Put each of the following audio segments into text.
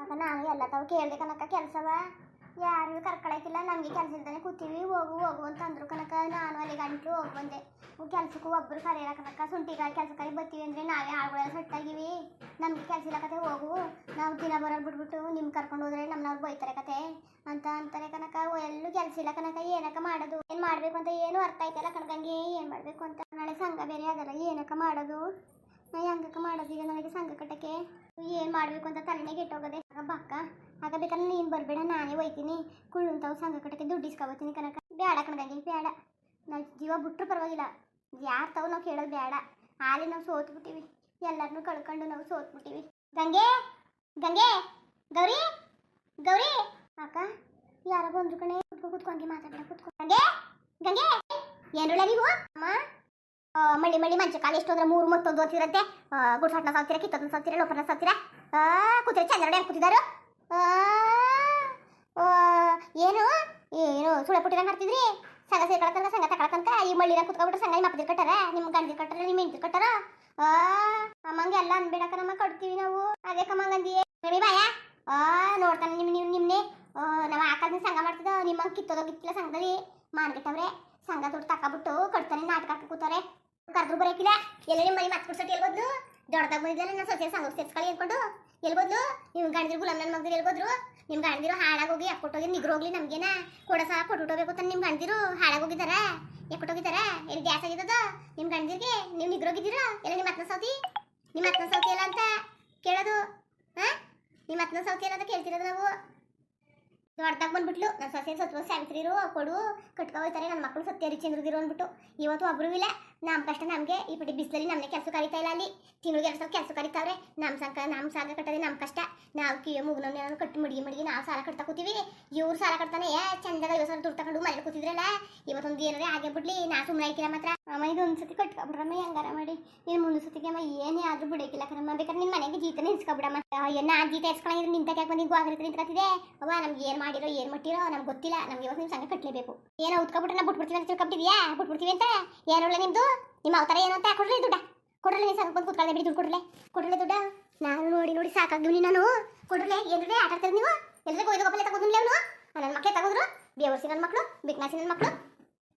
ಆಗ ನಾನು ಎಲ್ಲ ತಾವು ಕೇಳಿದೆ ಕನಕ ಕೆಲಸವ ಯಾರು ಕರ್ಕೊಳಕಿಲ್ಲ, ನಮಗೆ ಕೆಲಸ ಇಲ್ದಾನೆ ಕೂತೀವಿ, ಹೋಗು ಹೋಗು ಅಂತ ಅಂದ್ರು ಕನಕ. ನಾನು ಅಲ್ಲಿ ಗಂಟಲು ಹೋಗಿ ಬಂದೆ. ಕೆಲ್ಸಕ್ಕೂ ಒಬ್ಬರು ಕರೆಯಲ್ಲ ಕನಕ. ಶುಂಠಿಗಾಯಿ ಕೆಲಸಕ್ಕಾಗಿ ಬರ್ತೀವಿ ಅಂದರೆ ನಾವೇ ಆಳುಗಳೆಲ್ಲ ಸೆಟ್ಟಾಗಿವಿ, ನಮ್ಗೆ ಕೆಲಸ ಇಲ್ಲ ಕತೆ, ಹೋಗು ನಾವು ದಿನ ಬರೋರು ಬಿಟ್ಬಿಟ್ಟು ನಿಮ್ಗೆ ಕರ್ಕೊಂಡು ಹೋದ್ರೆ ನಮ್ಮನ್ನವ್ರು ಬೈತಾರೆ ಕತೆ ಅಂತ ಅಂತಾರೆ ಕನಕ. ಎಲ್ಲೂ ಕೆಲಸ ಇಲ್ಲ ಕನಕ, ಏನಕ್ಕ ಮಾಡೋದು, ಏನು ಮಾಡಬೇಕು ಅಂತ ಏನು ಅರ್ಥ ಆಯ್ತಲ್ಲ ಕನಕಂಗೆ, ಏನು ಮಾಡಬೇಕು ಅಂತ. ನಾಳೆ ಸಂಘ ಬೇರೆ ಅದಲ್ಲ, ಏನಕ್ಕ ಮಾಡೋದು, ನಾ ಹೆಂಗಕ್ಕ ಮಾಡೋದು ಈಗ ನನಗೆ ಸಂಘ ಕಟ್ಟಕ್ಕೆ, ಏನು ಮಾಡಬೇಕು ಅಂತ ತಲೆನೇ ಕೆಟ್ಟೋಗದೆ. ಆಗ ಬಕ್ಕ ಆಗ ಬೇಕಾದ್ರೆ ನೀನು ಬರಬೇಡ, ನಾನೇ ಹೋಯ್ತೀನಿ ಕುಳ್ಳುಂತಾವು ಸಂಘ ಕಟ್ಟಕ್ಕೆ ದುಡ್ಡು ಇಸ್ಕೊಬತ್ತೀನಿ ಕನಕ. ಬೇಡ ಕಣಗಂಗೆ ಬೇಡ, ನಾವು ಜೀವ ಬಿಟ್ಟರು ಪರವಾಗಿಲ್ಲ, ಯಾರು ತಾವು ನಾವು ಕೇಳೋದು ಬೇಡ. ಹಾಲಿ ನಾವು ಸೋತ್ಬಿಟ್ಟಿವಿ, ಎಲ್ಲರನ್ನೂ ಕಳ್ಕೊಂಡು ನಾವು ಸೋತ್ಬಿಟ್ಟಿವಿ. ಗಂಗೆ ಗಂಗೆ ಗೌರಿ ಗೌರಿ ಅಕ್ಕ ಯಾರೋ ಬಂದ್ರು ಕಣೆ, ಕುತ್ಕೊಂಡಿ ಮಾತಾಡ ಕುತ್ಕೊ. ಗಂಗೆ ಗಂಗೆ ಏನುಳ್ಳ ನೀವು ಅಮ್ಮ? ಮಳ್ಳಿ ಮಳ್ಳಿ ಮಂಚ ಕಾಲು ಎಷ್ಟು ಅಂದ್ರೆ 3 ಮತ್ತೊಂದು ಓದ್ತಿರಂತೆ. ಗುಡ್ಸಟ್ನ ಸಾಲ್ತೀರ, ಕಿತ್ತೊಂದು ಸಾಲ್ತೀರ, ಲೋಪರ್ನ ಸಾಲ್ತೀರ, ಕೂತಿರ ಚಂದ್ರಡೆ ಕೂತಿದ್ದಾರು. ಏನು ಏನು ಸುಳೆ ಪುಟ್ಟಿರಂಗೆ ಮಾಡ್ತಿದ್ರಿ? ಸಂಘ ಸೇರ್ಕೊಳಕಂಕ ಸಂಘ ತಕೊಳಕಂಕ ಈ ಮಳ್ಳಿನ ಕುತ್ಕೊಬಿಟ್ರೆ ಸಂಘ ನಿಮ್ಮ ಅಪ್ಪದಿರ್ ಕಟ್ಟಾರ, ನಿಮ್ಮ ಗಂಡದಿರ್ ಕಟ್ಟಾರ, ನಿಮ್ಮ ಹೆಂಡತಿರ್ ಕಟ್ಟಾರ. ಅಮ್ಮಂಗೆ ಎಲ್ಲ ಅನ್ಬೇಡಕ್ಕ, ನಮ್ಮ ಕಟ್ತೀವಿ ನಾವು. ಅದೇ ಕಮ್ಮಂಗಂದಿಯೇ ರವಿ ಬಾಯ ನೋಡ್ತಾನೆ ನಿಮ್ಮನ್ನೇ. ನಾವು ಆಕಲ್ನ ಸಂಘ ಮಾಡ್ತಿದ್ದ, ನಿಮ್ಮಂಗೆ ಕಿತ್ತೋಗಿತ್ತಿಲ್ಲ ಸಂಘದಲ್ಲಿ ಮಾನ್ಗಿಟ್ಟವ್ರೆ. ಸಂಘ ದುಡ್ಡು ತಕೊಬಿಟ್ಟು ಕಟ್ತಾನೆ, ನಾಟಕ ಹಾಕಿ ಕೂತಾರೆ. ಕರೆದ್ರು ಬರೋಕಿಲ್ಲ. ಎಲ್ಲ ನಿಮ್ಮ ಮನೆ ಮತ್ತೆ ಕುಡ್ಸಟ್ಟು ಎಲ್ಬೋದ್ಲು? ದೊಡ್ಡದಾಗ ಬಂದಿದ್ದಲ್ಲ ನಾನು ಸೊಸೆ ಸಂಘ ಸೇರ್ಸ್ಕೊಳ್ಳಿ ಅನ್ಕೊಂಡು ಎಲ್ಬೋದ್ಲು? ನೀವು ಗಂಡದಿರು ಗುಲಾಮ್ ನನ್ನ ಮಗದಿರು ಎಲ್ಬೋದ್ರು? ನಿಮ್ಮ ಗಂಡದಿರು ಹಾಳಾಗೋಗಿ ಕೊಟ್ಟೋಗಿ ನಿಗ್ರೋಗ್ಲಿ ನಮಗೇನ ಕೊಡ ಸಹ ಕೊಟ್ಬಿಟ್ಟೋಗ್ಬೇಕು ಅಂತ ನಿಮ್ಮ ಗಂಡದಿರು ಹಾಳಾಗೋಗಿದ್ದಾರ, ಕೊಟ್ಟೋಗಿದ್ದಾರ. ಎಲ್ಲಿ ಗ್ಯಾಸ್ ಆಗಿದ್ದದ ನಿಮ್ಮ ಗಂಡದಿರಿಗೆ? ನೀವು ನಿಗ್ರೋಗಿದ್ದೀರಾ? ಎಲ್ಲ ನಿಮ್ಮ ಅತ್ನ ಸೌತಿ, ನಿಮ್ಮ ಅತ್ನ ಸೌತಿ ಎಲ್ಲ ಅಂತ ಕೇಳೋದು? ನಿಮ್ಮ ಅತ್ನ ಸೌತಿ ಎಲ್ಲ ಅಂತ ಕೇಳ್ತಿರೋದು ನಾವು. ದೊಡ್ಡದಾಗ ಬಂದ್ಬಿಟ್ಲು ನನ್ನ ಸೊಸೆ ಸತ್ವ ಸಾವಿತ್ರಿರು ಕೊಡು ಕಟ್ಕೊ ಹೋಗ್ತಾರೆ, ನನ್ನ ಮಕ್ಕಳು ಸತ್ಯರಿ ಚಂದ್ರದಿರು ಅಂದ್ಬಿಟ್ಟು. ಇವತ್ತು ಒಬ್ರು ಇಲ್ಲ, ನಮ್ಮ ಕಷ್ಟ ನಮಗೆ. ಈ ಪಟ್ಟಿ ಬಿಸಿಲಲ್ಲಿ ನಮ್ಮನೆ ಕೆಲಸ ಕರೀತಾ ಇಲ್ಲ, ಅಲ್ಲಿ ತಿಂಗಳಿಗೆ 2 ಸಲ ಕೆಲಸ ಕರೀತಾವ್ರೆ. ನಮ್ಮ ಸಾಲ ಕಟ್ಟೋದೇ ನಮ್ಮ ಕಷ್ಟ. ನಾವು ಕಿವಿಯ ಮುಗಿನೋ ಕಟ್ಟಿ ಮಡಿಗೆ ನಾವು ಸಾಲ ಕಟ್ತಾ ಕೂತೀವಿ. ಇವ್ರು ಸಾಲ ಕಟ್ತಾನೆ ಚಂದಾಗ 50 ಸಾವಿರ ದುಡ್ಡು ತಗೊಂಡು ಮನೇಲಿ ಕೂತಿದ್ರಲ್ಲ. ಇವತ್ತೊಂದು ಏನಾರೇ ಆಗೇ ಬಿಡ್ಲಿ, ನಾ ಸುಮ್ಮನೆ ಆಯ್ಕಿಲ್ಲ ಮಾತ್ರ. ಅಮ್ಮ ಇದು ಒಂದು ಸತಿ ಕಟ್ಕೊಬಿಡ್ರಮ್ಮ ಹೆಂಗಾರ ಮಾಡಿ. ನೀನು ಮುಂದೆ ಸತಿಗೆ ಅಮ್ಮ ಏನೇ ಆದ್ರೂ ಬಿಡೋಕಿಲ್ಲ ಕಣಮ್ಮ. ಬೇಕಾದ್ರೆ ನಿನ್ನ ಮನೆಗೆ ಜೀತನೇ ಇಸ್ಕೊಬಿಡಮ್ಮ. ನಾ ಜೀತ ಇಸ್ಕೊಂಡಿದ್ರೆ ನಿಂತಾಗ ಯಾಕೆ ಬಂದು ಗೋಗರಿ ನಿಂತ್ಕೊತಿದೆ ಅವ್ವ? ನಮ್ಗೆ ಏನು ಮಾಡಿರೋ ಏನು ಮಟ್ಟಿರೋ ನಮ್ಗೆ ಗೊತ್ತಿಲ್ಲ. ನಮ್ಗೆ ಇವತ್ತು ನಿಮ್ಮ ಸಂಘ ಕಟ್ಟಲೇಬೇಕು. ಏನೋ ಉತ್ಕೊಬಿಟ್ರೆ ನಾವು ಬಿಟ್ಬಿಡ್ತೀವಿ ಅಂತ ತಿಳ್ಕೊಬಿಟ್ಟಿದ್ಯಾ? ಬಿಟ್ಬಿಡ್ತೀವಿ ಅಂತ ಏನೋಲ್ಲ ನಿಮ್ದು, ನಿಮ್ಮ ಅವತಾರ ಏನು ಅಂತ ಕೊಡ್ರಿ ದುಡ್ಡ ಕೊಡ್ರಲ್ಲ. ನೀನು ಸಂಘ ಬಂದು ಕೂತ್ಕೊಳ್ಳಿ ಬಿಡಿ, ದುಡ್ಡು ಕೊಡ್ರಲ್ಲ ದುಡ್ಡ. ನಾನು ನೋಡಿ ಸಾಕಾಗ್ದು ನಾನು ಕೊಡ್ರಲೆ. ಏನ್ರಿ ಆಟ ಆಡ್ತಾರೆ ನೀವು? ಎಲ್ಲರಿಗೂ ಒಯ್ದು ಗೊಬ್ಬಲೆ ತಗೋದಿಲ್ಲ ಅವನು. ನನ್ನ ಮಕ್ಕಳೇ ತಗೋದ್ರು, ಬೇವರ್ಸಿ ನನ್ನ ಮಕ್ಕಳು, ಬಿಕ್ನಾಸಿ ನನ್ನ ಮಕ್ಕಳು.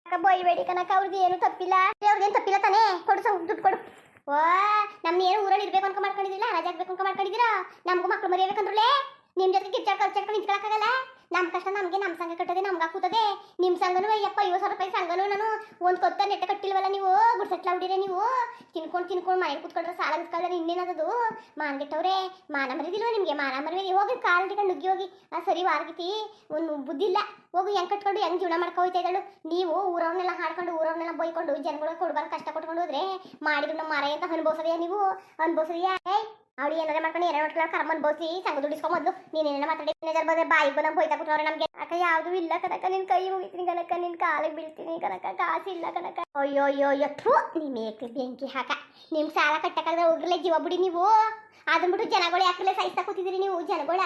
ಅಕ್ಕ ಬೈಬೇಡಿ ಕನಕ, ಅವ್ರದ್ದು ಏನು ತಪ್ಪಿಲ್ಲ, ಅವ್ರದ್ದೇನು ತಪ್ಪಿಲ್ಲ ತಾನೇ. ಕೊಡು ದುಡ್ಡು ಕೊಡು. ನಮ್ಮ ಏನು ಊರಲ್ಲಿ ಇರ್ಬೇಕು ಅನ್ಕೊ ಮಾಡ್ಕೊಂಡಿದ್ದಿಲ್ಲ, ರಜೆ ಆಗ್ಬೇಕು ಅನ್ಕೊ ಮಾಡ್ಕೊಂಡಿದ್ದೀರಾ? ನಮಗೂ ಮಕ್ಕಳು ಮರಿಬೇಕಂದ್ರಲ್ಲೇ. ನಿಮ್ಮ ಜೊತೆ ಕಿಚ್ಚಾಡ್ಕೊಂಡು ನಿಂತ್ಕೊಳಕ್ಕಾಗಲ್ಲ. ನಮ್ಮ ಕಷ್ಟ ನಮಗೆ, ನಮ್ಮ ಸಂಘ ಕಟ್ಟೋದೆ ನಮ್ಗೆ ಕೂತದೆ. ನಿಮ್ಮ ಸಂಘನೂ ಅಯ್ಯಪ್ಪ 50,000 ರೂಪಾಯಿ ಸಂಘನೂ ನಾನು ಒಂದು ಕೊತ್ತ ನೆಟ್ಟ ಕಟ್ಟಿಲ್ವಲ್ಲ ನೀವು. ಗುಡ್ಸಟ್ಲ ಹುಡಿರೆ ನೀವು ತಿನ್ಕೊಂಡು ಮನೆಗೆ ಕೂತ್ಕೊಂಡ್ರೆ ಸಾಲ ಇಸ್ಕೊಂಡ್ರೆ ಇನ್ನೇನದು ಮಾನ್ಗೆಟ್ಟವ್ರೆ. ಮಾನ ಮರಿದಿಲ್ವ ನಿಮಗೆ? ಮಾನ ಮರಿ ಹೋಗಿ ಕಾಲು ಹಿಡ್ಕೊಂಡು ನುಗ್ಗಿ ಹೋಗಿ ಸರಿ ವಾರ್ಗಿತಿ. ಒಂದು ಬುದ್ಧಿ ಇಲ್ಲ, ಹೋಗಿ ಹೆಂಗೆ ಕಟ್ಕೊಂಡು ಹೆಂಗೆ ಜೀವನ ಮಾಡ್ಕೊ ಹೋಯ್ತಾ ಇದ್ದಾಳು ನೀವು. ಊರವ್ರನ್ನೆಲ್ಲ ಹಾಡ್ಕೊಂಡು ಊರವ್ರನ್ನೆಲ್ಲ ಬೈಕೊಂಡು ಜನಗಳಿಗೆ ಕೊಡ್ಬಾರ್ದು ಕಷ್ಟ ಕೊಟ್ಕೊಂಡು ಹೋದ್ರೆ ಮಾಡಿದ್ರು ನಮ್ಮ ಮಾರ ಅಂತ ಅನುಭವಿಸೋದೆಯಾ ನೀವು? ಅನುಭವಿಸೋದೆಯಾ? ಅವಳು ಏನಾರ ಮಾಡ್ಕೊಂಡು ಏನಾರ ಮಾಡ್ಕೊಂಡು ಕರ್ಮ ಅನ್ಭವಿಸಿ ಸಂಘ ದುಡಿಸ್ಕೊಂಬಂದು ನೀನೇನ ಮಾತಾಡಿ ಬಂದ್ರೆ ಬಾಯಿಗೆ ಬಂದಾಗ ಬೈತಾ ಕೂತವ್ರೆ ನಮಗೆ. ಅಕ್ಕ ಯಾವುದೂ ಇಲ್ಲ ಕನಕ, ನಿನ್ನ ಕೈ ಮುಗಿತೀನಿ ಕನಕ, ನಿನ್ನ ಕಾಲಿಗೆ ಬೀಳ್ತೀನಿ ಕನಕ, ಕಾಸಿಲ್ಲ ಕನಕ. ಅಯ್ಯೋ ಅಯ್ಯೋ ಯಥು ನಿಮ್ಮ ಏಕೆ ಬೆಂಕಿ ಹಾಕ. ನಿಮ್ಗೆ ಸಾಲ ಕಟ್ಟಕ್ಕಾದ್ರೆ ಹೋಗ್ರಲ್ಲೇ ಜೀವ ಬಿಡಿ ನೀವು. ಅದನ್ನ ಬಿಟ್ಟು ಜನಗಳು ಯಾಕಲೇ ಸಾಯಿಸ್ತಾ ಕೂತಿದ್ದೀರಿ ನೀವು ಜನಗಳ?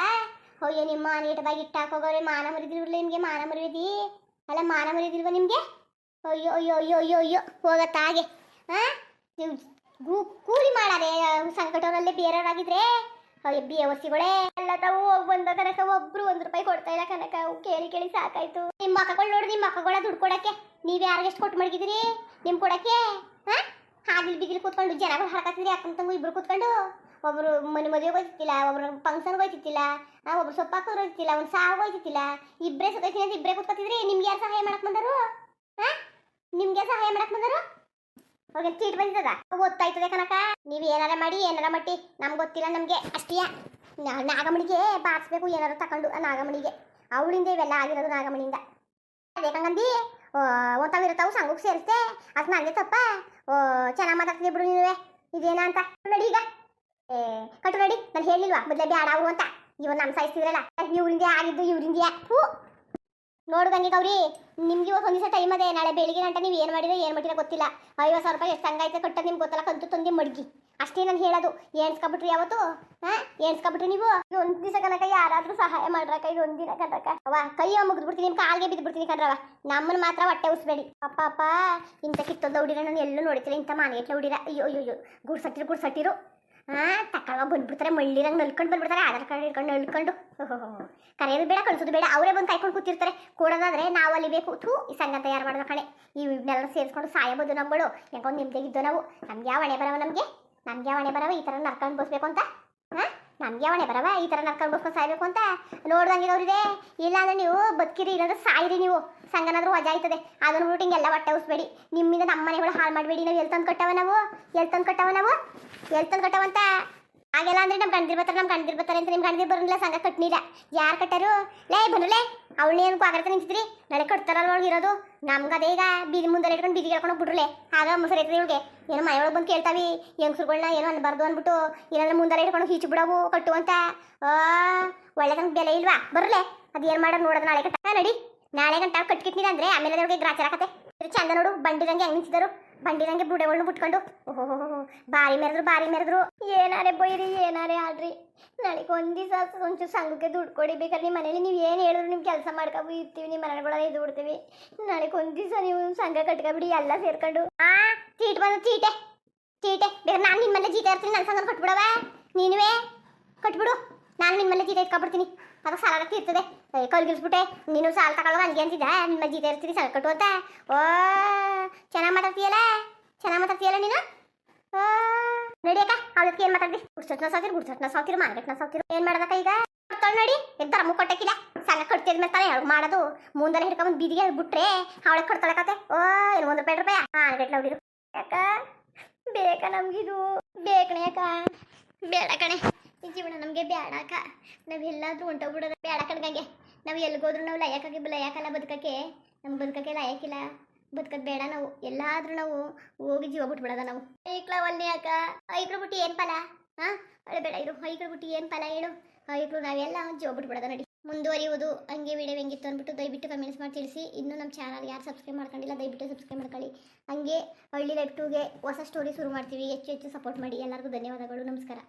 ಅಯ್ಯೋ ನಿಮ್ಮ ನೀಟದಾಗ ಇಟ್ಟಾಕೋಗೋರೆ. ಮಾನ ಮರಿದಿಲ್ವಲ್ಲ ನಿಮಗೆ? ಮಾನ ಮರಿದಿ ಅಲ್ಲ, ಮಾನ ಮರಿದಿಲ್ವ ನಿಮಗೆ? ಅಯ್ಯೋ ಅಯ್ಯೋ ಅಯ್ಯೋ ಅಯ್ಯೋ ಅಯ್ಯೋ ಹೋಗತ್ತಾ ಹಾಗೆ. ಕೂಲಿ ಮಾಡಾರೆ ಸಂಕಟವರಲ್ಲೇ ಬೇರೆಯವರಾಗಿದ್ರೆ ಬೇವಸಿಗಳೇ ಎಲ್ಲ ತಾವು ಹೋಗಿ ಬಂದ ಕನಕ. ಒಬ್ರು 1 ರೂಪಾಯಿ ಕೊಡ್ತಾ ಇಲ್ಲ ಕನಕ. ಕೇಳಿ ಸಾಕಾಯ್ತು. ನಿಮ್ಮ ಮಕ್ಕಳು ನೋಡಿ, ನಿಮ್ಮ ಮಕ್ಕಳ ದುಡ್ಡು ಕೊಡಕ್ಕೆ ನೀವು ಯಾರಿಗೆಷ್ಟು ಕೊಟ್ಟು ಮಡಗಿದಿರಿ? ನಿಮ್ ಕೊಡಕ್ಕೆ ಹಾದಿಲ್ ಬಿಗಿಲ್ ಕೂತ್ಕೊಂಡು ಜನಗಳು ಹಾಕತ್ತಿದ್ರಿ ಅಕ್ಕನ ತಂಗು ಇಬ್ರು ಕೂತ್ಕೊಂಡು. ಒಬ್ರು ಮದುವೆಗೆ ಹೋಯ್ತಿಲ್ಲ, ಒಬ್ರು ಫಂಕ್ಷನ್ಗೆ ಹೋಯ್ತಿಲ್ಲ, ಒಬ್ರು ಸೊಪ್ಪು ಹಾಕೋರು ಹೋಯ್ತಿಲ್ಲ, ಒಂದು ಸಾವು ಹೋಯ್ತಿಲ್ಲ. ಇಬ್ಬರೇ ಸೊತ್ತೈತಿ ಅಂತ ಇಬ್ಬರೇ ಕೂತ್ಕೊತಿದ್ರಿ. ನಿಮ್ಗೆ ಯಾರು ಸಹಾಯ ಮಾಡಕ್ ಬಂದರು? ನಿಮ್ಗೆ ಸಹಾಯ ಮಾಡಕ್ ಬಂದರು? ಅವ್ರಿಗೆ ಚೀಟ್ ಬಂದಿದ್ದದ ಗೊತ್ತಾಯ್ತದೆ ಕನಕ. ನೀವು ಏನಾರ ಮಾಡಿ ಏನಾರ ಮಟ್ಟಿ ನಮ್ಗೆ ಗೊತ್ತಿಲ್ಲ. ನಮಗೆ ಅಷ್ಟೇ ನಾಗಮಣಿಗೆ ಬಾರಿಸ್ಬೇಕು ಏನಾರು ತಕೊಂಡು. ಆ ನಾಗಮಣಿಗೆ ಅವಳಿಂದ ಇವೆಲ್ಲ ಆಗಿರೋದು, ನಾಗಮಣಿಯಿಂದ. ಅದೇಕಂಗಂದು ಒಂತಾವಿರ್ತಾವು ಸಂಘಕ್ಕೆ ಸೇರಿಸ್ತೆ. ಅದು ನನಗೆ ತಪ್ಪ. ಚೆನ್ನಾಗಿ ಮಾತಾಡ್ತಿದ್ದೆ ಬಿಡು ನೀವೇ. ಇದೇನ ಅಂತ ನಡಿ ಈಗ ಕಟ್ಟು ನಡಿ. ನಾನು ಹೇಳಿಲ್ವಾ ಮೊದಲೇ ಬ್ಯಾಡ ಅವರು ಅಂತ? ಇವ್ ನಮ್ಮ ಸಾಯಿಸ್ತಿದ್ರಲ್ಲ, ಇವ್ರಿಂದ ಆಗಿದ್ದು ಇವ್ರಿಂದ. ನೋಡು ಗಂಗೆ ಗೌರಿ, ನಿಮ್ಗೆ ಇವತ್ತು ಒಂದು ದಿವಸ ಟೈಮ್ ಅದೇ. ನಾಳೆ ಬೆಳಿಗ್ಗೆ ಗಂಟೆ ನೀವು ಏನು ಮಾಡಿದ್ರೆ ಏನು ಮಾಡಿರೋ ಗೊತ್ತಿಲ್ಲ. 50,000 ರೂಪಾಯಿ ಎಷ್ಟು ಸಂಘ ಐತೆ ಕಟ್ಟೋದು ನಿಮ್ಗೆ ಗೊತ್ತಲ್ಲ. ಕಂತು ತಂದು ಮಡ್ಗಿ ಅಷ್ಟೇ ನಾನು ಹೇಳೋದು. ಎಣ್ಸ್ಕೊಬಿಟ್ರಿ ಯಾವತ್ತು? ಎಣ್ಸ್ಕೊಬಿಟ್ರಿ ನೀವು. ಒಂದು ದಿವಸ ಕನಕ ಯಾರಾದರೂ ಸಹಾಯ ಮಾಡ್ರಕ್ಕ. ಇದು ಒಂದಿನ ಕನಕ ಅವ ಕೈ ಮುಗಿದ್ಬಿಡ್ತೀನಿ, ನಿಮ್ಮ ಕಾಲಿಗೆ ಬಿದ್ದುಬಿಡ್ತೀನಿ ಕಣ್ರವ. ನಮ್ಮನ್ನು ಮಾತ್ರ ಹೊಟ್ಟೆ ಉಸ್ಬೇಡಿ. ಅಪ್ಪ ಇಂಥ ಕಿತ್ತೊಂದು ಹುಡಿರ ನಾನು ಎಲ್ಲೂ ನೋಡಿತಿಲ್ಲ. ಇಂಥ ಮಾನೆಟ್ಲ ಹುಡಿರ. ಅಯ್ಯೋ ಅಯ್ಯೋ ಗುಡ್ಸಟ್ಟಿರು ಹಾ ತಕೊಳ್ವ ಬಂದ್ಬಿಡ್ತಾರೆ ಮಳ್ಳಿರಂಗ್ ನಲ್ಕೊಂಡು ಬಂದ್ಬಿಡ್ತಾರೆ ಆಧಾರ್ ಕಾರ್ಡ್ ಹಿಡ್ಕೊಂಡು ನಲ್ಕೊಂಡು ಕರೆಯೋದು ಬೇಡ ಕಳಿಸೋದು ಬೇಡ ಅವರೇ ಬಂದು ಕಾಯ್ಕೊಂಡು ಕೂತಿರ್ತಾರೆ ಕೊಡೋದಾದ್ರೆ ನಾವು ಅಲ್ಲಿ ಬೇಕು ಥೂ ಈ ಸಂಘ ತಯಾರು ಮಾಡಿದ ಕಣೆ ಇವನ್ನೆಲ್ಲ ಸೇರಿಸ್ಕೊಂಡು ಸಾಯಬೋದು ನಮ್ಮಗಳು ಯಾಕೊಂದು ನಿಮ್ದಾಗಿದ್ದೋ ನಾವು ನಮ್ಗೆ ಯಾವ ಹಣೆ ಬರವ ನಮ್ಗೆ ಯಾವ ಹಣೆ ಬರವ ಈ ಥರ ನರ್ಕೊಂಡು ಬೋಸ್ಬೇಕು ಅಂತ ಹಾಂ ನಮ್ಗೆ ಯಾವ ಹಣೆ ಬರವ ಈ ಥರ ನರ್ಕೊಂಡು ಬೋಸ್ಕೊಂಡು ಸಾಯ್ಬೇಕು ಅಂತ ನೋಡ್ದಂಗೆ ಅವ್ರಿದೆ ಇಲ್ಲ ಅಂದ್ರೆ ನೀವು ಬದುಕಿರಿ ಇಲ್ಲಾಂದ್ರೆ ಸಾಯಿರಿ ನೀವು ಸಂಘನಾದ್ರೂ ವಜಾ ಆಯ್ತದೆ ಅದನ್ನು ಬಿಟ್ಟು ಹಿಂಗೆಲ್ಲ ಹೊಟ್ಟೆ ಉಸ್ಬೇಡಿ ನಿಮ್ಮಿಂದ ನಮ್ಮ ಮನೆಗಳು ಹಾಳು ಮಾಡಬೇಡಿ ನಾವು ಎಲ್ಲಿ ತಂದು ಕಟ್ಟವ ನಾವು ಎಲ್ಲಿ ತಂದು ಕಟ್ಟವಂತ ಹಾಗೆಲ್ಲ ಅಂದ್ರೆ ನಮ್ಮ ಗಂಡಿರ್ ಬರ್ತಾರೆ ಅಂತ ನಿಮ್ಮ ಗಂಡಿರ್ ಬರಲಿಲ್ಲ ಸಂಘ ಕಟ್ನಿಲ್ಲ ಯಾರು ಕಟ್ಟಾರು ಲೇ ಬಂದ್ರಲೇ ಅವಳನ್ನೇನು ಕಾಗರತ ನಿಂತಿದ್ರಿ ನಾಳೆ ಕಟ್ತಾರಲ್ಲ ಒಳಗೆ ಇರೋದು ನಮ್ಗೆ ಅದೇ ಈಗ ಬೀದಿ ಮುಂದೆ ಇಟ್ಕೊಂಡು ಬೀದಿಗೆ ಹೇಳ್ಕೊಂಡು ಬಿಡ್ರಲೆ ಆಗ ಮೊಸರು ಐತದೆ ಇವಳಿಗೆ ಏನೋ ಮನೆಯೊಳಗೆ ಬಂದು ಕೇಳ್ತಾವಿ ಹೆಂಗಸ್ರುಗಳನ್ನ ಏನೋ ಅನ್ಬಾರ್ದು ಅಂದ್ಬಿಟ್ಟು ಏನಾದ್ರೆ ಮುಂದೆ ಇಟ್ಕೊಂಡು ಹೀಚು ಬಿಡವು ಕಟ್ಟು ಅಂತ ಒಳ್ಳೆ ತನಕ ಬೆಲೆ ಇಲ್ವಾ ಬರಲೆ ಅದು ಏನು ಮಾಡೋದು ನೋಡೋದು ನಾಳೆ ಕಟ್ಟ ನಡಿ ನಾಳೆ ಗಂಟ ಕಟ್ಕಿಟ್ನಿಲ್ಲ ಅಂದ್ರೆ ಆಮೇಲೆ ಅದ್ರೊಳಗೆ ಗ್ರಾಚಾರ ಕತೆ ಚಂದ ನೋಡು ಬಂಡಿರಂಗೆ ಹೆಂಗೆ ನಿಂತಿದ್ದರು ಬಂಡಿರಂಗೆ ಬುಡೆಗಳನ್ನ ಬಿಟ್ಕೊಂಡು ಓಹೋ ಬಾರಿ ಮೆರೆದ್ರು ಏನಾರೇ ಬೈರಿ ಏನಾರೇ ಆಡ್ರಿ ನಾಳೆಗೆ ಒಂದು ದಿವಸ ಒಂಚೂರು ಸಂಘಕ್ಕೆ ದುಡ್ಡು ಕೊಡಿ ಬೇಕಾದ್ರೆ ನಿಮ್ಮ ಮನೇಲಿ ನೀವು ಏನು ಹೇಳಿದ್ರು ನಿಮ್ಮ ಕೆಲಸ ಮಾಡ್ಕೊಬಿ ಇರ್ತೀವಿ ನಿಮ್ಮ ಮನೆಗಳಲ್ಲಿ ಇದು ಬಿಡ್ತೀವಿ ನಾಳೆಗೆ ಒಂದು ದಿವಸ ನೀವು ಸಂಘ ಕಟ್ಕೊಬಿಡಿ ಎಲ್ಲ ಸೇರ್ಕೊಂಡು ಚೀಟ್ ಬಂದು ಚೀಟೆ ಬೇಕಾದ್ರೆ ನಾನು ನಿಮ್ಮ ಮನೇಲಿ ಜೀತ ಇರ್ತೀನಿ ನನ್ನ ಸಂಘ ಕಟ್ಬಿಡವ ನೀನುವೇ ಕಟ್ಬಿಡು ನಾನು ನಿಮ್ಮ ಮನೇಲಿ ಜೀತ ಇಟ್ಕೊಬಿಡ್ತೀನಿ ಅದು ಸಾಲ ಇರ್ತದೆ ಕಲ್ಗಿಲ್ಸ್ಬಿಟ್ಟೆ ನೀನು ಸಾಲ ತಗೊಳ್ಳೋ ಹಂಗೆ ಅಂತಿದ್ದ ನಿಮ್ಮ ಜೀತ ಇರ್ತೀನಿ ಸಂಘ ಕಟ್ಟು ಅಂತ ಓ ಚೆನ್ನಾಗಿ ಮಾತಾಡ್ತೀಯಲ್ಲ ನೀನು ನಡಿಯಕ್ಕ ಅವಳಕ್ಕೆ ಏನು ಮಾತಾಡ್ದಿ ಗುಡ್ಸಟ್ನ ಸಾಕಿರು ಮಾರ್ಕೆಟ್ನ ಸಾಕಿರು ಏನು ಮಾಡೋದಕ್ಕ ಈಗ ತೊಳ್ ನೋಡಿ ಎದ್ದಾರ ಮುಕ್ಕೊಟ್ಟಕ್ಕಿಲ್ಲ ಸಂಘ ಕಟ್ತಿದ ಮೇಲೆ ತಾನೆ ಹೇಳಿ ಮಾಡೋದು ಮುಂದೆಲ್ಲ ಹಿಡ್ಕೊಂಬಂದು ಬೀದಿಗೆ ಬಿಟ್ರೆ ಅವಳಿಗೆ ಕೊಡ್ತಾಳೆ ಕತೆ ಓ ಏನು 1 ರೂಪಾಯಿ ಗಂಟ್ಲ ಹೊಡಿರು ಯಾಕ ಬೇಕಾ ನಮ್ಗಿದು ಬೇಕಣೆ ಯಾಕ ಬೇಡ ಕಣೆ ಈ ಜೀವನ ನಮಗೆ ಬೇಡ ಅಕ್ಕ ನಾವು ಎಲ್ಲಾದ್ರೂ ಹೊಂಟೋಗ್ಬಿಡೋದು ಬೇಡ ಕಣ್ಗಂಗೆ ನಾವು ಎಲ್ಲಿಗೋದ್ರೂ ನಾವು ಲಯಕಲ್ಲ ಬದುಕಕ್ಕೆ ನಮ್ಗೆ ಬದುಕಕ್ಕೆ ಲಯಕ್ಕಿಲ್ಲ ಬದುಕೋದು ಬೇಡ ನಾವು ಎಲ್ಲಾದ್ರೂ ನಾವು ಹೋಗಿ ಜೀವ ಬಿಟ್ಬಿಡೋದ ನಾವು ಐಕ್ಳ ಒಲ್ಲೆ ಅಕ್ಕ ಐಕ್ಳು ಬಿಟ್ಟು ಏನು ಫಲ ಹಾಂ ಅಳೆ ಬೇಡ ಇರು ಐಕ್ಳು ಬಿಟ್ಟು ಏನು ಫಲ ಹೇಳು ಐಕ್ಳು ನಾವೆಲ್ಲ ಜೀವ ಬಿಟ್ಬಿಡೋದ ನೋಡಿ ಮುಂದುವರಿಯುವುದು ಹಂಗೆ ವಿಡಿಯೋ ಹೆಂಗಿತ್ತು ಅಂದ್ಬಿಟ್ಟು ದಯವಿಟ್ಟು ಕಮೆಂಟ್ಸ್ ಮಾಡಿ ತಿಳಿಸಿ ಇನ್ನೂ ನಮ್ಮ ಚಾನಲ್ ಯಾರು ಸಬ್ಸ್ಕ್ರೈಬ್ ಮಾಡ್ಕೊಂಡಿಲ್ಲ ದಯವಿಟ್ಟು ಸಬ್ಸ್ಕ್ರೈಬ್ ಮಾಡ್ಕೊಳ್ಳಿ ಹಂಗೆ ಹಳ್ಳಿ ಲೈಫ್ 2ಗೆ ಹೊಸ ಸ್ಟೋರಿ ಶುರು ಮಾಡ್ತೀವಿ ಹೆಚ್ಚು ಸಪೋರ್ಟ್ ಮಾಡಿ ಎಲ್ಲರಿಗೂ ಧನ್ಯವಾದಗಳು ನಮಸ್ಕಾರ.